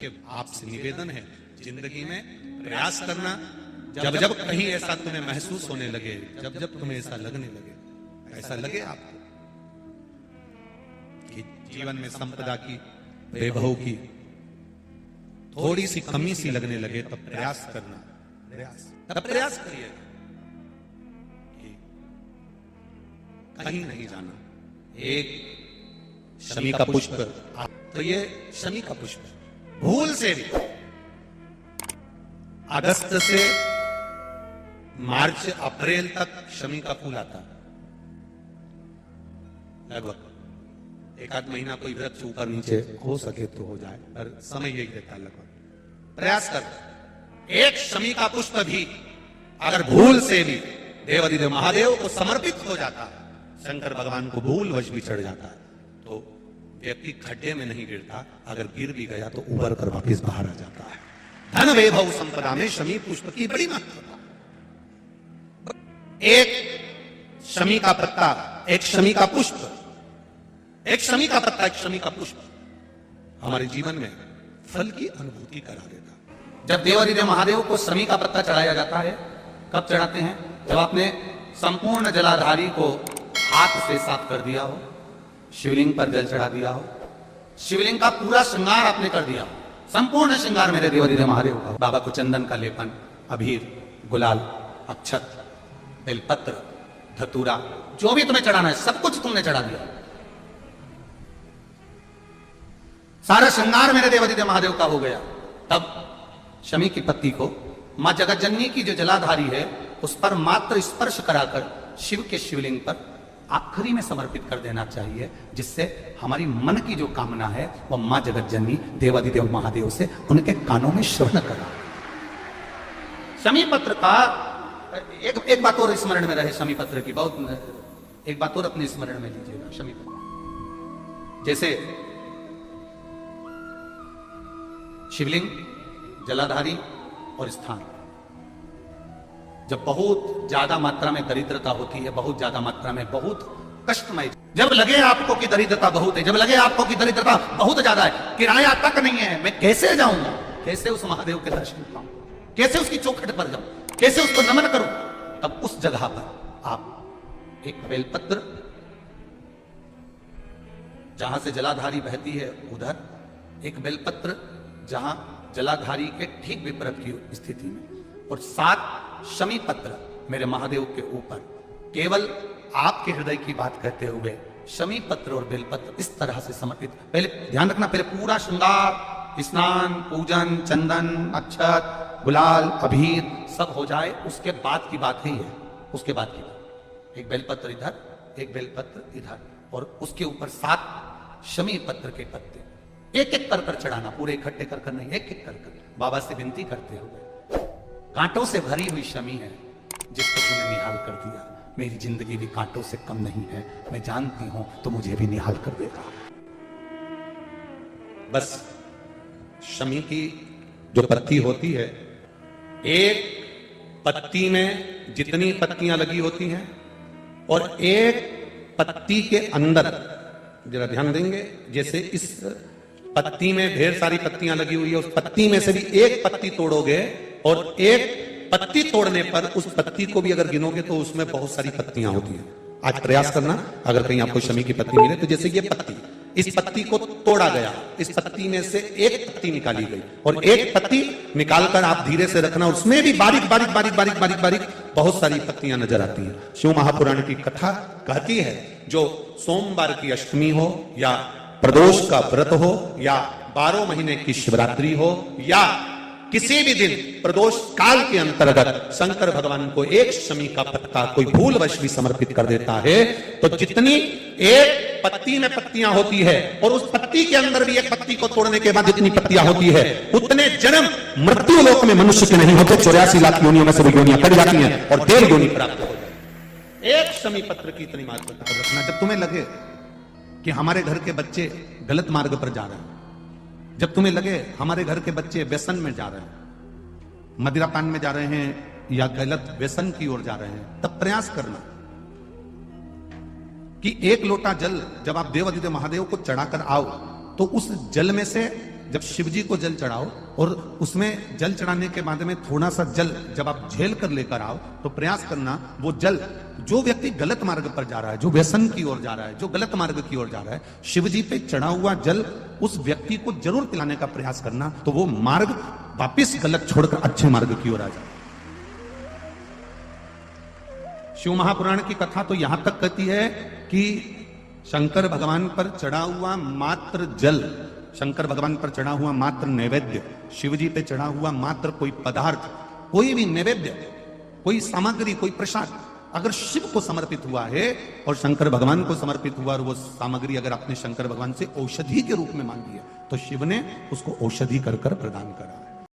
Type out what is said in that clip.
कि आपसे निवेदन है, जिंदगी में प्रयास करना। जब जब कहीं ऐसा तुम्हें महसूस होने लगे, जब जब तुम्हें ऐसा लगने लगे, ऐसा लगे आपको कि जीवन में संपदा की, वैभव की थोड़ी सी कमी सी लगने लगे, तब प्रयास करना, तब प्रयास करिए कि कहीं नहीं जाना। एक शमी का पुष्प, तो ये शमी का पुष्प भूल से भी अगस्त से मार्च अप्रैल तक शमी का फूल आता, लगभग एक आध महीना कोई वृक्ष ऊपर नीचे हो सके तो हो जाए, पर समय यही देता लगभग। प्रयास कर एक शमी का पुष्प भी अगर भूल से भी देवाधिदेव महादेव को समर्पित हो जाता, शंकर भगवान को भूल वश भी चढ़ जाता, तो व्यक्ति खड्डे में नहीं गिरता, अगर गिर भी गया तो उबर कर वापस बाहर आ जाता है। धन वैभव संपदा में शमी पुष्प की बड़ी महत्वता। एक शमी का पत्ता, एक शमी का पुष्प, एक शमी का पत्ता, एक शमी का पुष्प हमारे जीवन में फल की अनुभूति करा देता। जब देवाधिदेव महादेव को शमी का पत्ता चढ़ाया जाता है, कब चढ़ाते हैं? जब आपने संपूर्ण जलाधारी को हाथ से साफ कर दिया हो, शिवलिंग पर जल चढ़ा दिया हो, शिवलिंग का पूरा श्रृंगार आपने कर दिया हो, संपूर्ण श्रृंगार मेरे देवाधिदेव महादेव का। बाबा को चंदन का लेपन, अबीर, गुलाल, अक्षत, बेलपत्र, धतूरा, जो भी तुम्हें चढ़ाना है सब कुछ तुमने चढ़ा दिया। सारा श्रृंगार मेरे देवाधिदेव महादेव का हो गया। तब शमी की पत्ती को मां जगतजननी की जो जलाधारी है उस पर मात्र स्पर्श कराकर शिव के शिवलिंग पर आखिरी में समर्पित कर देना चाहिए, जिससे हमारी मन की जो कामना है वह मां जगतजननी देवाधिदेव महादेव से उनके कानों में श्रवण करा। शमी पत्र का एक बात और स्मरण में रहे, शमी पत्र की बहुत एक बात और अपने स्मरण में लीजिएगा। शमी पत्र जैसे शिवलिंग, जलाधारी और स्थान, जब बहुत ज्यादा मात्रा में दरिद्रता होती है, बहुत ज्यादा मात्रा में बहुत कष्टमय, जब लगे आपको कि दरिद्रता बहुत है, जब लगे आपको कि दरिद्रता बहुत ज्यादा है, किराया तक नहीं है, मैं कैसे जाऊंगा, कैसे उस महादेव के दर्शन पाऊं, कैसे उसकी चौखट पर जाऊं, कैसे उसको नमन करूं, तब उस जगह पर आप एक बेलपत्र, जहां से जलाधारी बहती है उधर एक बेलपत्र, जहां जलाधारी के ठीक विपरीत की स्थिति में, और 7 शमी पत्र मेरे महादेव के ऊपर, केवल आपके हृदय की बात कहते हुए शमी पत्र और बेलपत्र इस तरह से समर्पित। पहले ध्यान रखना, पहले पूरा श्रृंगार, स्नान, पूजन, चंदन, अक्षत, गुलाल, अबीर सब हो जाए, उसके बाद की बात ही है। उसके बाद की बात, एक बेलपत्र इधर, एक बेलपत्र इधर, और उसके ऊपर 7 शमी पत्र के पत्ते एक एक कर चढ़ाना, पूरे इकट्ठे कर नहीं, एक एक कर बाबा से विनती करते हुए, कांटों से भरी हुई शमी है जिसको तूने निहाल कर दिया, मेरी जिंदगी भी कांटों से कम नहीं है, मैं जानती हूं तो मुझे भी निहाल कर देगा। बस शमी की जो पत्ती होती है, एक पत्ती में जितनी पत्तियां लगी होती हैं, और एक पत्ती के अंदर, जरा ध्यान देंगे, जैसे इस पत्ती में ढेर सारी पत्तियां लगी हुई है, उस पत्ती में से भी एक पत्ती तोड़ोगे और एक पत्ती तोड़ने पर उस पत्ती को भी अगर गिनोगे तो उसमें बहुत सारी पत्तियां होती हैं। आज प्रयास करना, अगर कहीं आपको शमी की पत्ती मिले तो जैसे ये पत्ती, इस पत्ती को तोड़ा गया, इस पत्ती में से एक पत्ती निकाली गई और एक पत्ती निकालकर आप धीरे से रखना, उसमें भी बारीक बारीक बारीक बारीक बारीक बारीक बहुत सारी पत्तियां नजर आती हैं। शिव महापुराण की कथा कहती है, जो सोमवार की अष्टमी हो, या प्रदोष का व्रत हो, या 12 महीने की शिवरात्रि हो, या किसी भी दिन प्रदोष काल के अंतर्गत शंकर भगवान को एक शमी का पत्ता कोई भूलवश भी समर्पित कर देता है, तो जितनी एक पत्ती में पत्तियां होती है और उस पत्ती के अंदर भी एक पत्ती को तोड़ने के बाद जितनी पत्तियां होती है, उतने जन्म मृत्यु लोक में मनुष्य के नहीं होते, 84 लाख योनियों में से वो योनियां कट जाती हैं और देव योनि प्राप्त हो जाती है। एक शमी पत्र की इतनी महत्वता रखना। जब तुम्हें लगे कि हमारे घर के बच्चे गलत मार्ग पर जा रहे हैं, जब तुम्हें लगे हमारे घर के बच्चे व्यसन में जा रहे हैं, मदिरापान में जा रहे हैं या गलत व्यसन की ओर जा रहे हैं, तब प्रयास करना कि एक लोटा जल जब आप देवाधिदेव महादेव को चढ़ाकर आओ तो उस जल में से जब शिव जी को जल चढ़ाओ और उसमें जल चढ़ाने के बाद में थोड़ा सा जल जब आप झेल कर लेकर आओ तो प्रयास करना वो जल, जो व्यक्ति गलत मार्ग पर जा रहा है, जो व्यसन की ओर जा रहा है, जो गलत मार्ग की ओर जा रहा है, शिव जी पे चढ़ा हुआ जल उस व्यक्ति को जरूर पिलाने का प्रयास करना, तो वो मार्ग वापिस गलत छोड़कर अच्छे मार्ग की ओर आ जाए। शिव महापुराण की कथा तो यहां तक कहती है कि शंकर भगवान पर चढ़ा हुआ मात्र जल, शंकर भगवान पर चढ़ा हुआ मात्र नैवेद्य, शिव जी पे चढ़ा हुआ मात्र कोई पदार्थ, कोई भी नैवेद्य, कोई सामग्री, कोई प्रसाद अगर शिव को समर्पित हुआ है और शंकर भगवान को समर्पित हुआ और वो सामग्री अगर आपने शंकर भगवान से औषधि के रूप में मांगी है तो शिव ने उसको औषधि कर प्रदान करा।